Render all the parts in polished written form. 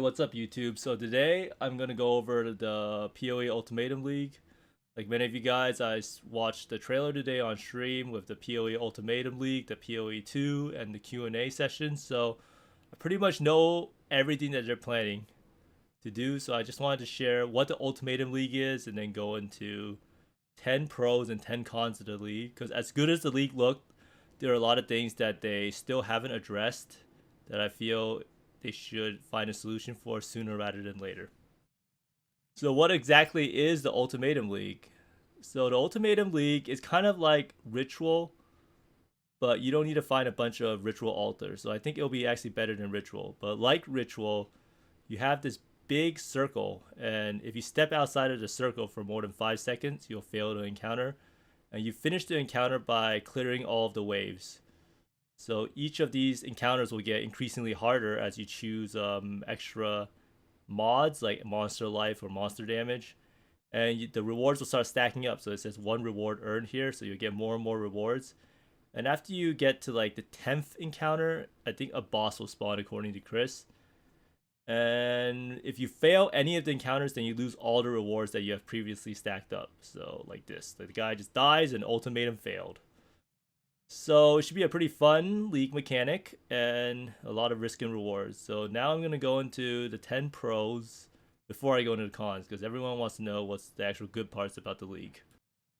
What's up, YouTube? So today I'm gonna go over the PoE Ultimatum League. Like many of you guys, watched the trailer today on stream with the PoE Ultimatum League, the PoE 2, and the Q&A session. So I pretty much know everything that they're planning to do. So I just wanted to share what the Ultimatum League is, and then go into 10 pros and 10 cons of the league. Because as good as the league looked, there are a lot of things that they still haven't addressed that I feel they should find a solution for sooner rather than later. So, what exactly is the Ultimatum League? So, the Ultimatum League is kind of like Ritual, but you don't need to find a bunch of Ritual altars. So, I think it'll be actually better than Ritual. But like Ritual, you have this big circle, and if you step outside of the circle for more than 5 seconds, you'll fail the encounter. And you finish the encounter by clearing all of the waves. So each of these encounters will get increasingly harder as you choose extra mods like monster life or monster damage, and the rewards will start stacking up. So it says 1 reward earned here, so you'll get more and more rewards. And after you get to like the 10th encounter, I think a boss will spawn according to Chris. And if you fail any of the encounters, then you lose all the rewards that you have previously stacked up. So like this, the guy just dies and ultimatum failed. So it should be a pretty fun league mechanic and a lot of risk and rewards. So now I'm going to go into the 10 pros before I go into the cons, because everyone wants to know what's the actual good parts about the league.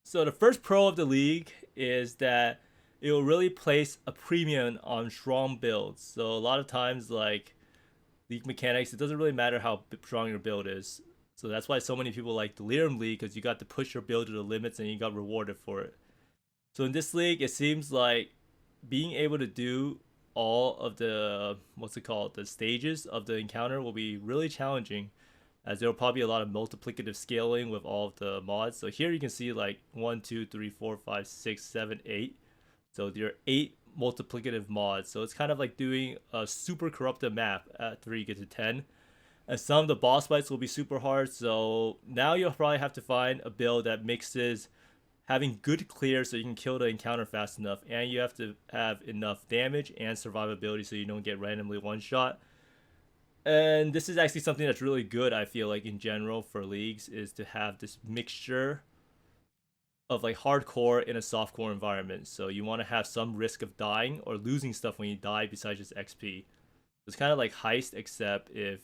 So the first pro of the league is that it will really place a premium on strong builds. So a lot of times, like league mechanics, it doesn't really matter how strong your build is. So that's why so many people like Delirium League, because you got to push your build to the limits and you got rewarded for it. So in this league, it seems like being able to do all of the the stages of the encounter will be really challenging, as there will probably be a lot of multiplicative scaling with all of the mods. So here you can see like 1, 2, 3, 4, 5, 6, 7, 8. So there are 8 multiplicative mods. So it's kind of like doing a super corrupted map at 3 get to 10. And some of the boss fights will be super hard. So now you'll probably have to find a build that mixes having good clear so you can kill the encounter fast enough, and you have to have enough damage and survivability so you don't get randomly one shot. And this is actually something that's really good, I feel like, in general for leagues, is to have this mixture of like hardcore in a softcore environment. So you want to have some risk of dying or losing stuff when you die besides just XP. It's kind of like Heist, except if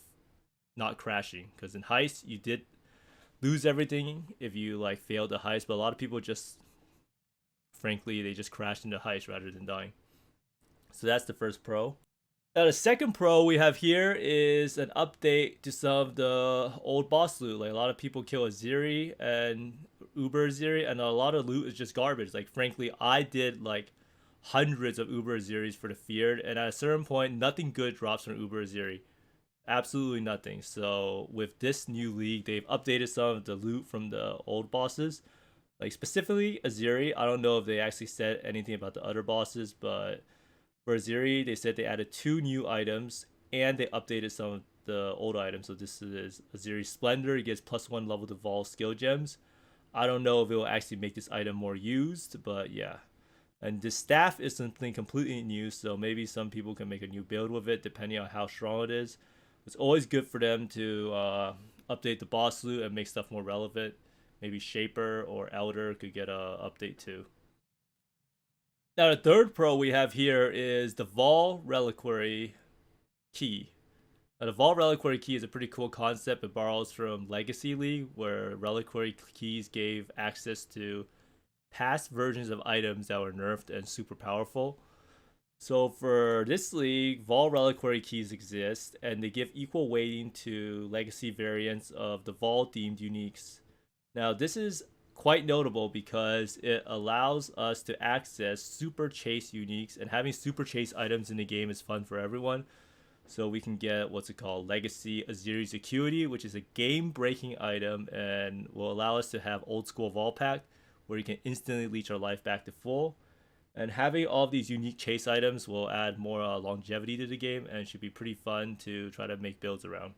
not crashing, because in Heist you did lose everything if you like failed the heist, but a lot of people just frankly they just crashed into heist rather than dying. So that's the first pro. Now the second pro we have here is an update to some of the old boss loot. Like a lot of people kill Aziri and Uber Aziri, and a lot of loot is just garbage. Like frankly, I did like hundreds of Uber Aziris for the Feared, and at a certain point, nothing good drops from Uber Aziri. Absolutely nothing. So with this new league, they've updated some of the loot from the old bosses. Like specifically Aziri, I don't know if they actually said anything about the other bosses, but for Aziri, they said they added 2 new items and they updated some of the old items. So this is Aziri Splendor. It gets +1 level to Vol skill gems. I don't know if it will actually make this item more used, but yeah. And this staff is something completely new, so maybe some people can make a new build with it depending on how strong it is. It's always good for them to update the boss loot and make stuff more relevant. Maybe Shaper or Elder could get a update too. Now the third pro we have here is the Vol Reliquary Key. Now the Vol Reliquary Key is a pretty cool concept. It borrows from Legacy League, where Reliquary Keys gave access to past versions of items that were nerfed and super powerful. So for this league, Vol Reliquary Keys exist, and they give equal weighting to legacy variants of the Vol themed uniques. Now this is quite notable because it allows us to access super chase uniques, and having super chase items in the game is fun for everyone. So we can get Legacy Aziri's Acuity, which is a game breaking item and will allow us to have old school Vol Pact, where you can instantly leech our life back to full. And having all of these unique chase items will add more longevity to the game, and it should be pretty fun to try to make builds around.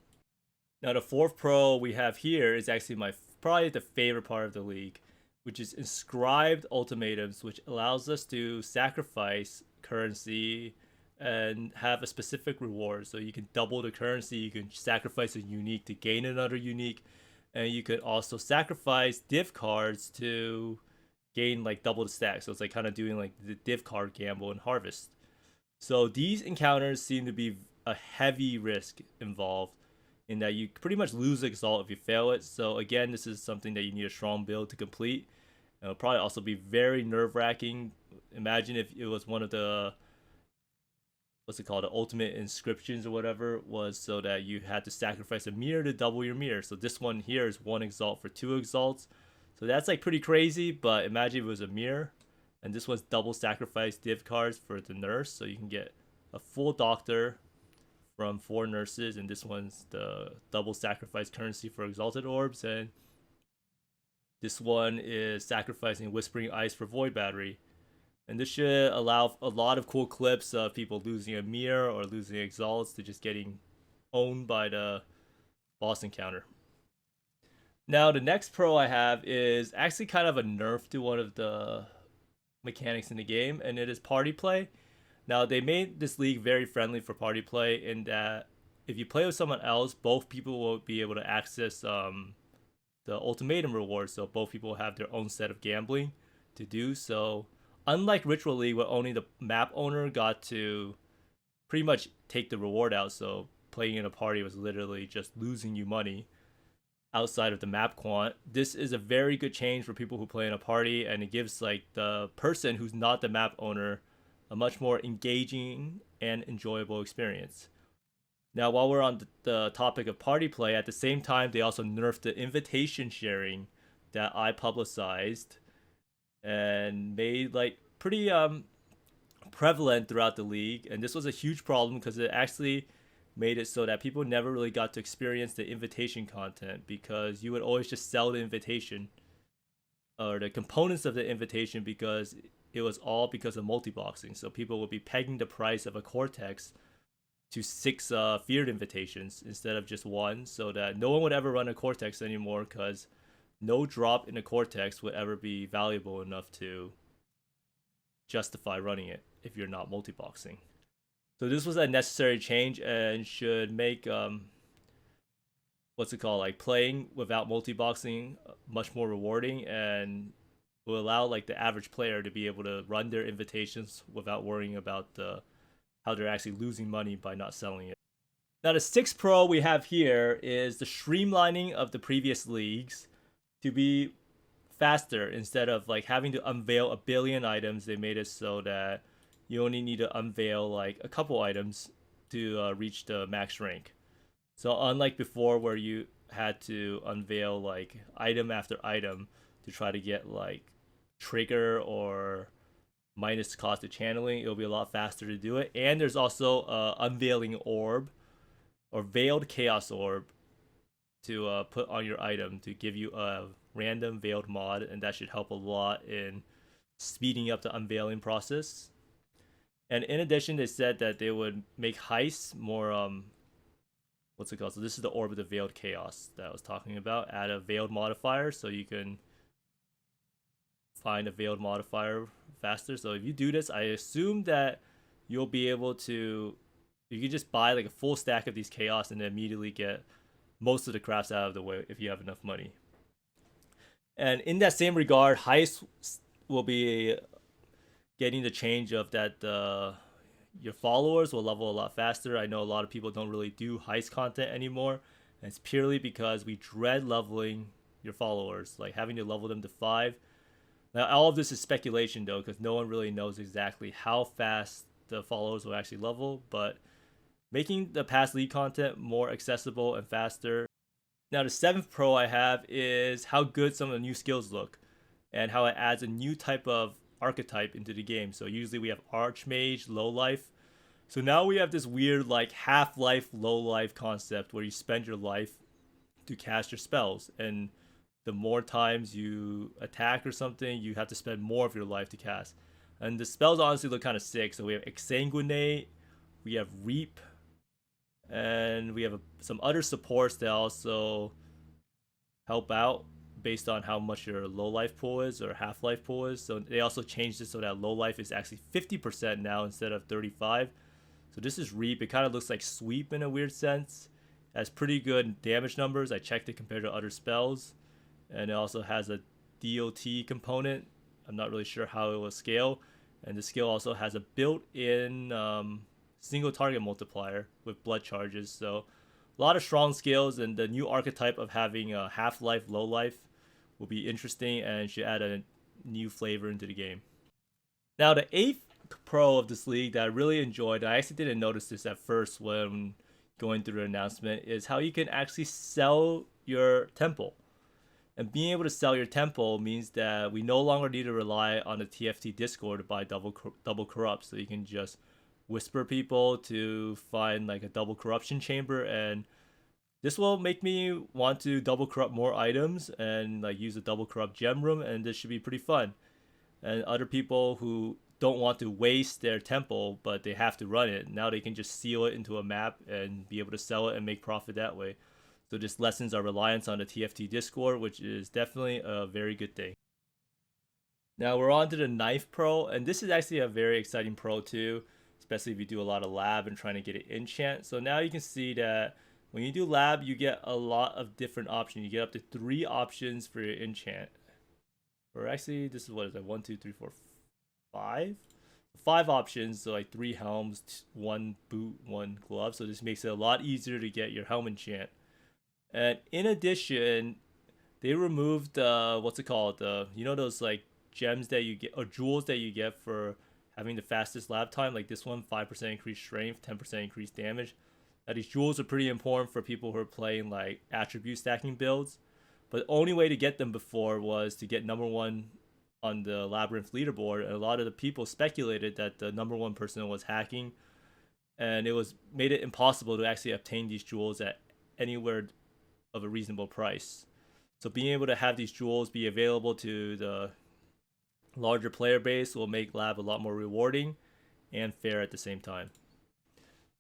Now the fourth pro we have here is actually probably the favorite part of the league, which is inscribed ultimatums, which allows us to sacrifice currency and have a specific reward. So you can double the currency, you can sacrifice a unique to gain another unique, and you could also sacrifice div cards to gain like double the stack. So it's like kind of doing like the div card gamble and harvest. So these encounters seem to be a heavy risk involved in that you pretty much lose Exalt if you fail it. So again, this is something that you need a strong build to complete. It'll probably also be very nerve-wracking. Imagine if it was one of the what's it called, the ultimate inscriptions or whatever, was so that you had to sacrifice a mirror to double your mirror. So this one here is 1 exalt for 2 exalts. So that's like pretty crazy, but imagine if it was a mirror. And this one's double sacrifice div cards for the nurse, so you can get a full doctor from 4 nurses, and this one's the double sacrifice currency for exalted orbs, and this one is sacrificing whispering ice for void battery. And this should allow a lot of cool clips of people losing a mirror or losing exalts to just getting owned by the boss encounter. Now the next pro I have is actually kind of a nerf to one of the mechanics in the game, and it is party play. Now they made this league very friendly for party play in that if you play with someone else, both people will be able to access the ultimatum reward. So both people have their own set of gambling to do. So unlike Ritual League, where only the map owner got to pretty much take the reward out, so playing in a party was literally just losing you money outside of the map quant. This is a very good change for people who play in a party, and it gives like the person who's not the map owner a much more engaging and enjoyable experience. Now, while we're on the topic of party play, at the same time, they also nerfed the invitation sharing that I publicized and made like pretty prevalent throughout the league. And this was a huge problem because it actually made it so that people never really got to experience the invitation content, because you would always just sell the invitation or the components of the invitation, because it was all because of multi-boxing. So people would be pegging the price of a Cortex to 6 feared invitations instead of just 1, so that no one would ever run a Cortex anymore, because no drop in a Cortex would ever be valuable enough to justify running it if you're not multi-boxing. So this was a necessary change and should make what's it called, like playing without multi-boxing much more rewarding, and will allow like the average player to be able to run their invitations without worrying about how they're actually losing money by not selling it. Now the 6th pro we have here is the streamlining of the previous leagues to be faster. Instead of like having to unveil a billion items, they made it so that you only need to unveil like a couple items to reach the max rank. So unlike before, where you had to unveil like item after item to try to get like trigger or minus cost of channeling, it'll be a lot faster to do it. And there's also unveiling orb or veiled chaos orb to put on your item to give you a random veiled mod, and that should help a lot in speeding up the unveiling process. And in addition, they said that they would make heists more what's it called? So this is the orb of the veiled chaos that I was talking about. Add a veiled modifier so you can find a veiled modifier faster. So if you do this, I assume that you'll be able to, you can just buy like a full stack of these chaos and then immediately get most of the crafts out of the way if you have enough money. And in that same regard, heists will be getting the change of that your followers will level a lot faster. I know a lot of people don't really do heist content anymore, and it's purely because we dread leveling your followers, like having to level them to 5. Now all of this is speculation though, because no one really knows exactly how fast the followers will actually level, but making the past league content more accessible and faster. Now the 7th pro I have is how good some of the new skills look, and how it adds a new type of archetype into the game. So usually we have Archmage, low life. So now we have this weird like half-life, low-life concept where you spend your life to cast your spells, and the more times you attack or something, you have to spend more of your life to cast. And the spells honestly look kind of sick. So we have Exsanguinate, we have Reap, and we have some other supports that also help out based on how much your low life pool is or half life pool is. So they also changed it so that low life is actually 50% now instead of 35. So this is Reap. It kind of looks like Sweep in a weird sense. It has pretty good damage numbers. I checked it compared to other spells. And it also has a DOT component. I'm not really sure how it will scale. And the skill also has a built-in single target multiplier with blood charges. So a lot of strong skills, and the new archetype of having a half-life, low-life will be interesting and should add a new flavor into the game. Now, the 8th pro of this league that I really enjoyed, I actually didn't notice this at first when going through the announcement, is how you can actually sell your temple. And being able to sell your temple means that we no longer need to rely on the TFT Discord to buy double corrupt. So you can just whisper people to find like a double corruption chamber, and this will make me want to double corrupt more items and like use a double corrupt gem room, and this should be pretty fun. And other people who don't want to waste their temple but they have to run it, now they can just seal it into a map and be able to sell it and make profit that way. So this lessens our reliance on the TFT Discord, which is definitely a very good thing. Now we're on to the 9th pro, and this is actually a very exciting pro too, especially if you do a lot of lab and trying to get it enchant. So now you can see that when you do lab, you get a lot of different options. You get up to 3 options for your enchant. Or actually, this is what is it? 1, 2, 3, 4, 5? 5 options, so like 3 helms, 1 boot, 1 glove. So this makes it a lot easier to get your helm enchant. And in addition, they removed what's it called? You know those like gems that you get or jewels that you get for having the fastest lab time, like this one, 5% increased strength, 10% increased damage. Now these jewels are pretty important for people who are playing like attribute stacking builds. But the only way to get them before was to get number 1 on the Labyrinth leaderboard, and a lot of the people speculated that the number 1 person was hacking, and it was made it impossible to actually obtain these jewels at anywhere of a reasonable price. So being able to have these jewels be available to the larger player base will make lab a lot more rewarding and fair at the same time.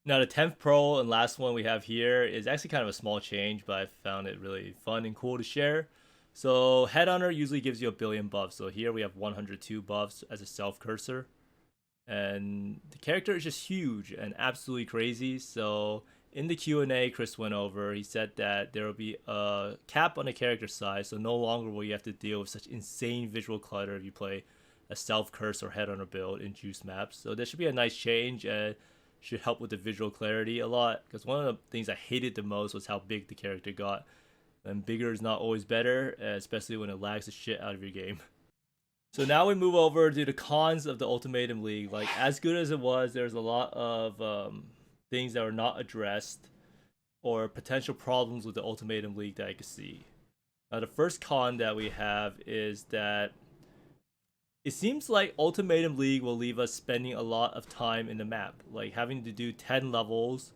Now the 10th pro and last one we have here is actually kind of a small change, but I found it really fun and cool to share. So Headhunter usually gives you a billion buffs. So here we have 102 buffs as a self cursor. And the character is just huge and absolutely crazy. So in the Q&A Chris went over, he said that there will be a cap on the character size, so no longer will you have to deal with such insane visual clutter if you play a self curse or Headhunter build in juice maps. So this should be a nice change and should help with the visual clarity a lot, because one of the things I hated the most was how big the character got, and bigger is not always better, especially when it lags the shit out of your game. So now we move over to the cons of the Ultimatum League. Like, as good as it was, there's a lot of things that were not addressed or potential problems with the Ultimatum League that I could see. Now the first con that we have is that it seems like Ultimatum League will leave us spending a lot of time in the map, like having to do 10 levels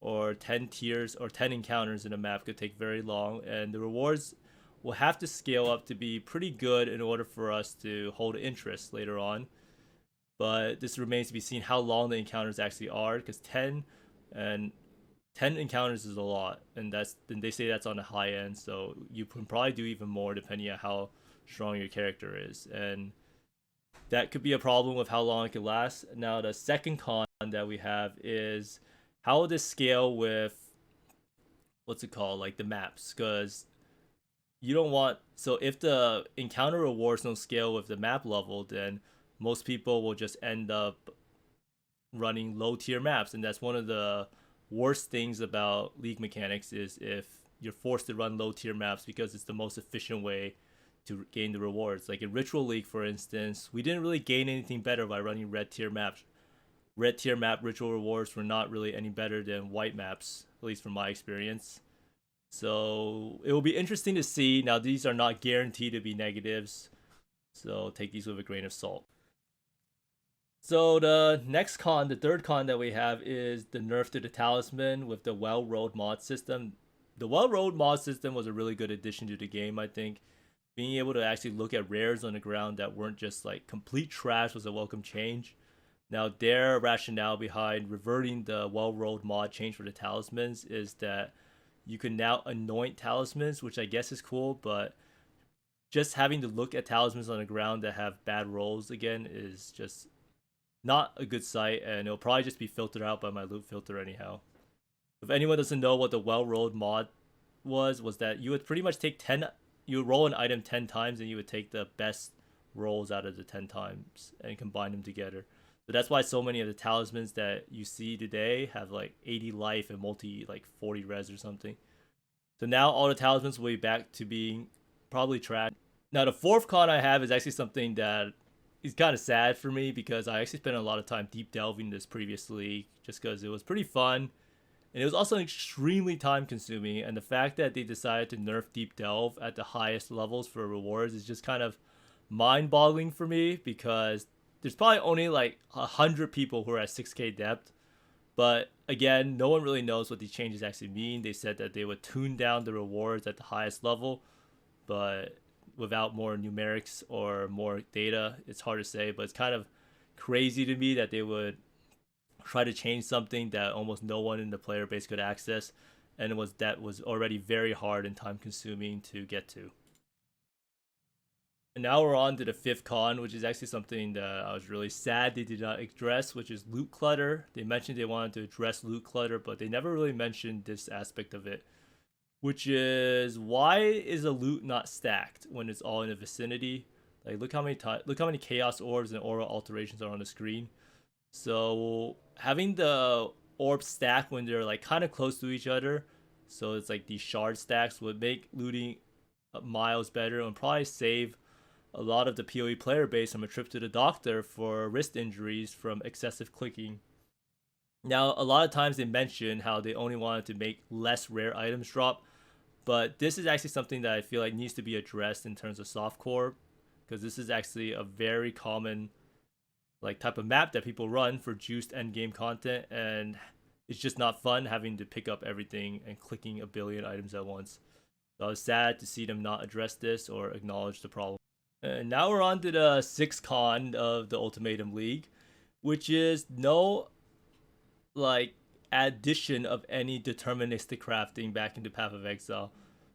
or 10 tiers or 10 encounters in a map could take very long, and the rewards will have to scale up to be pretty good in order for us to hold interest later on. But this remains to be seen how long the encounters actually are, because 10 encounters is a lot, and they say that's on the high end, so you can probably do even more depending on how strong your character is, and that could be a problem with how long it could last. Now the second con that we have is how will this scale with what's it called, like the maps, because you don't want, so if the encounter rewards don't scale with the map level, then most people will just end up running low tier maps, and that's one of the worst things about league mechanics, is if you're forced to run low tier maps, because it's the most efficient way to gain the rewards. Like in Ritual League, for instance, we didn't really gain anything better by running red tier maps. Red tier map ritual rewards were not really any better than white maps, at least from my experience. So it will be interesting to see. Now these are not guaranteed to be negatives, so take these with a grain of salt. So the next con, the third con that we have, is the nerf to the talisman with the well-rolled mod system. The well-rolled mod system was a really good addition to the game, I think. Being able to actually look at rares on the ground that weren't just like complete trash was a welcome change. Now their rationale behind reverting the well-rolled mod change for the talismans is that you can now anoint talismans, which I guess is cool, but just having to look at talismans on the ground that have bad rolls again is just not a good sight, and it'll probably just be filtered out by my loot filter anyhow. If anyone doesn't know what the well-rolled mod was that you would pretty much take 10, you would roll an item 10 times and you would take the best rolls out of the 10 times and combine them together. So that's why so many of the talismans that you see today have like 80 life and multi like 40 res or something. So now all the talismans will be back to being probably trash. Now the fourth con I have is actually something that is kind of sad for me because I actually spent a lot of time deep delving this previous league just because it was pretty fun. And it was also extremely time consuming, and the fact that they decided to nerf deep delve at the highest levels for rewards is just kind of mind boggling for me because there's probably only like 100 people who are at 6k depth. But again, no one really knows what these changes actually mean. They said that they would tune down the rewards at the highest level, but without more numerics or more data, it's hard to say. But it's kind of crazy to me that they would try to change something that almost no one in the player base could access, and that was already very hard and time consuming to get to. And now we're on to the fifth con, which is actually something that I was really sad they did not address, which is loot clutter. They mentioned they wanted to address loot clutter, but they never really mentioned this aspect of it, which is why is a loot not stacked when it's all in the vicinity? Like look how many chaos orbs and aura alterations are on the screen. So having the orbs stack when they're like kind of close to each other, so it's like these shard stacks, would make looting miles better and probably save a lot of the PoE player base from a trip to the doctor for wrist injuries from excessive clicking. Now, a lot of times they mention how they only wanted to make less rare items drop, but this is actually something that I feel like needs to be addressed in terms of softcore, because this is actually a very common like type of map that people run for juiced end game content, and it's just not fun having to pick up everything and clicking a billion items at once. So I was sad to see them not address this or acknowledge the problem. And now we're on to the sixth con of the Ultimatum League, which is no like addition of any deterministic crafting back into Path of Exile.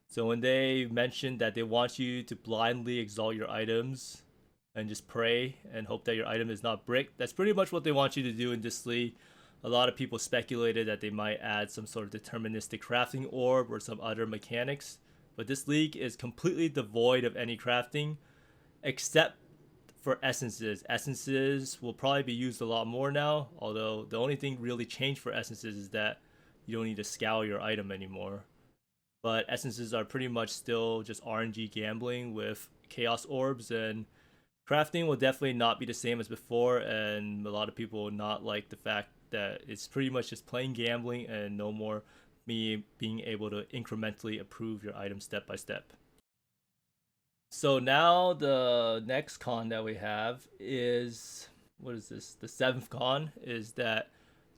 So when they mentioned that they want you to blindly exalt your items and just pray and hope that your item is not brick, that's pretty much what they want you to do in this league. A lot of people speculated that they might add some sort of deterministic crafting orb or some other mechanics, but this league is completely devoid of any crafting except for essences. Essences will probably be used a lot more now, although the only thing really changed for essences is that you don't need to scour your item anymore. But essences are pretty much still just RNG gambling with chaos orbs, and crafting will definitely not be the same as before, and a lot of people will not like the fact that it's pretty much just plain gambling and no more me being able to incrementally improve your item step by step. So now the next con that we have is, what is this? The seventh con is that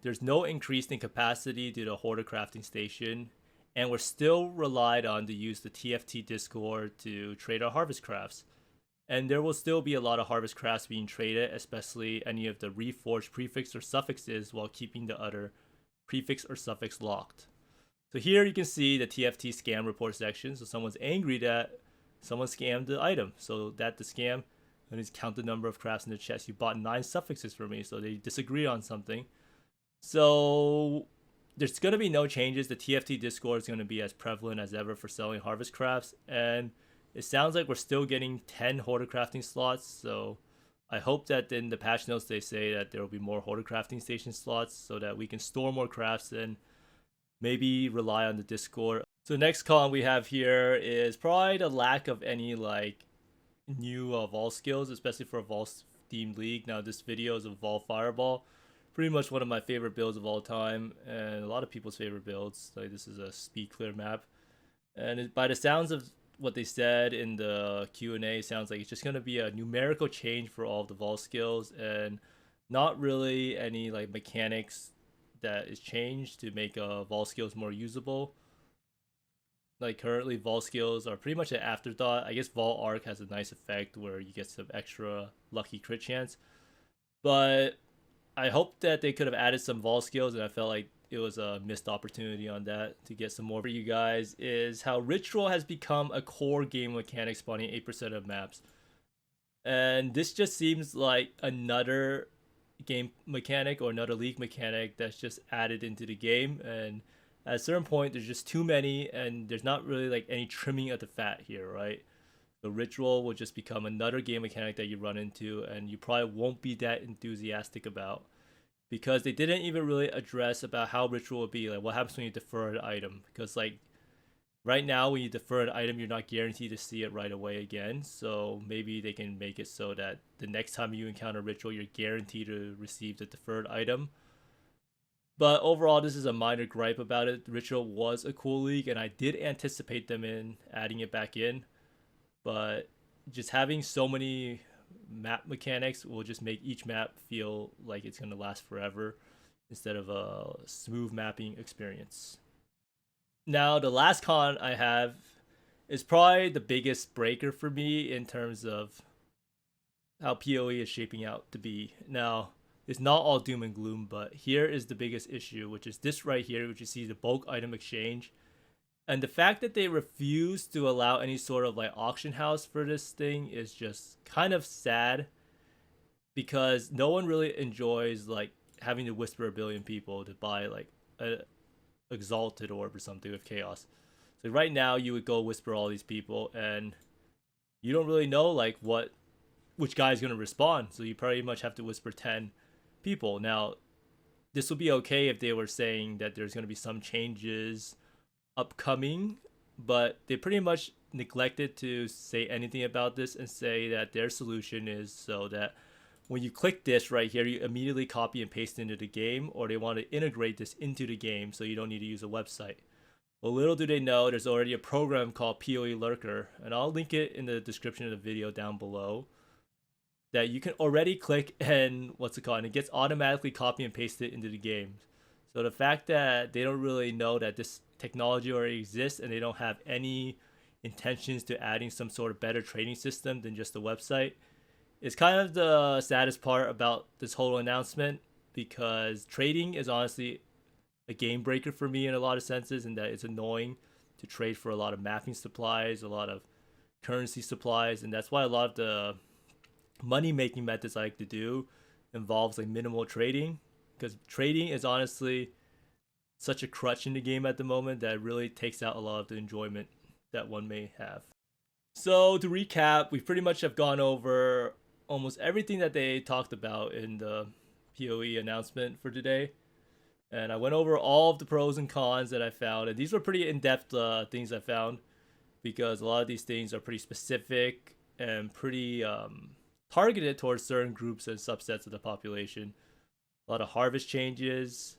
there's no increase in capacity due to Hoarder Crafting Station, and we're still relied on to use the TFT Discord to trade our harvest crafts. And there will still be a lot of harvest crafts being traded, especially any of the reforged prefix or suffixes, while keeping the other prefix or suffix locked. So here you can see the TFT scam report section. So someone's angry that someone scammed the item. So that the scam, and he's count the number of crafts in the chest. You bought 9 suffixes for me, so they disagree on something. So there's going to be no changes. The TFT Discord is going to be as prevalent as ever for selling harvest crafts, and it sounds like we're still getting 10 Hoarder Crafting slots, so I hope that in the patch notes they say that there will be more Hoarder Crafting Station slots so that we can store more crafts and maybe rely on the Discord. So the next con we have here is probably the lack of any like new Vol skills, especially for a Vol themed league. Now this video is a Vol Fireball, pretty much one of my favorite builds of all time, and a lot of people's favorite builds. Like this is a speed clear map, and by the sounds of what they said in the Q&A, sounds like it's just going to be a numerical change for all of the Vol skills and not really any like mechanics that is changed to make Vol skills more usable. Like currently Vol skills are pretty much an afterthought. I guess Vol arc has a nice effect where you get some extra lucky crit chance, but I hope that they could have added some Vol skills, and I felt like it was a missed opportunity on that to get some more for you guys. Is how Ritual has become a core game mechanic, spawning 8% of maps, and this just seems like another game mechanic or another league mechanic that's just added into the game, and at a certain point there's just too many and there's not really like any trimming of the fat here, right? The ritual will just become another game mechanic that you run into and you probably won't be that enthusiastic about, because they didn't even really address about how ritual would be, like what happens when you defer an item, because like right now when you defer an item you're not guaranteed to see it right away again. So maybe they can make it so that the next time you encounter ritual you're guaranteed to receive the deferred item. But overall, this is a minor gripe about it. Ritual was a cool league and I did anticipate them in adding it back in, but just having so many map mechanics will just make each map feel like it's going to last forever instead of a smooth mapping experience. Now, the last con I have is probably the biggest breaker for me in terms of how PoE is shaping out to be. Now, it's not all doom and gloom, but here is the biggest issue, which is this right here, which you see the bulk item exchange. And the fact that they refuse to allow any sort of like auction house for this thing is just kind of sad, because no one really enjoys like having to whisper a billion people to buy like a exalted orb or something with chaos. So right now you would go whisper all these people and you don't really know like which guy is going to respond, so you pretty much have to whisper 10 people. Now this would be okay if they were saying that there's going to be some changes upcoming, but they pretty much neglected to say anything about this and say that their solution is so that when you click this right here, you immediately copy and paste into the game, or they want to integrate this into the game so you don't need to use a website. Well, little do they know, there's already a program called PoE Lurker, and I'll link it in the description of the video down below, that you can already click and and it gets automatically copy and pasted into the game. So the fact that they don't really know that this technology already exists and they don't have any intentions to adding some sort of better trading system than just a website is kind of the saddest part about this whole announcement, because trading is honestly a game breaker for me in a lot of senses, and that it's annoying to trade for a lot of mapping supplies, a lot of currency supplies, and that's why a lot of the money making methods I like to do involves like minimal trading, because trading is honestly such a crutch in the game at the moment that it really takes out a lot of the enjoyment that one may have. So to recap, we pretty much have gone over almost everything that they talked about in the PoE announcement for today. And I went over all of the pros and cons that I found. And these were pretty in-depth things I found, because a lot of these things are pretty specific and pretty targeted towards certain groups and subsets of the population. A lot of harvest changes.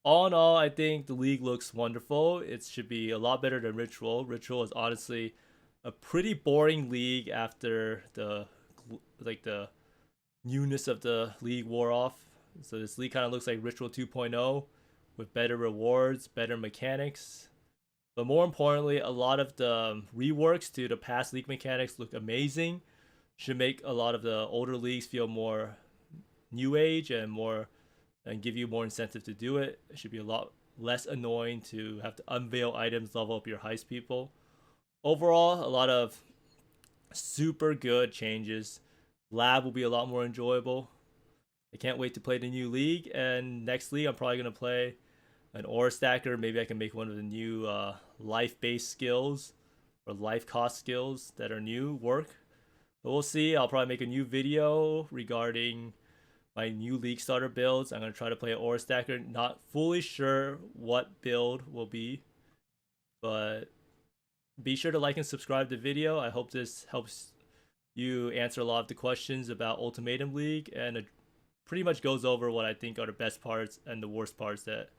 All in all, I think the league looks wonderful. It should be a lot better than Ritual. Ritual is honestly a pretty boring league after the newness of the league wore off. So this league kind of looks like Ritual 2.0 with better rewards, better mechanics. But more importantly, a lot of the reworks to the past league mechanics look amazing. Should make a lot of the older leagues feel more new age and give you more incentive to do it. It should be a lot less annoying to have to unveil items, level up your heist people. Overall, a lot of super good changes. Lab will be a lot more enjoyable. I can't wait to play the new league, and next league I'm probably going to play an aura stacker. Maybe I can make one of the new life-based skills or life cost skills that are new work. But we'll see. I'll probably make a new video regarding my new league starter builds. I'm going to try to play an aura stacker. Not fully sure what build will be, but be sure to like and subscribe to the video. I hope this helps you answer a lot of the questions about Ultimatum League, and it pretty much goes over what I think are the best parts and the worst parts that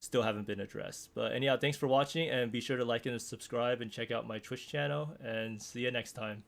still haven't been addressed. But anyhow, thanks for watching, and be sure to like and subscribe and check out my Twitch channel, and see you next time.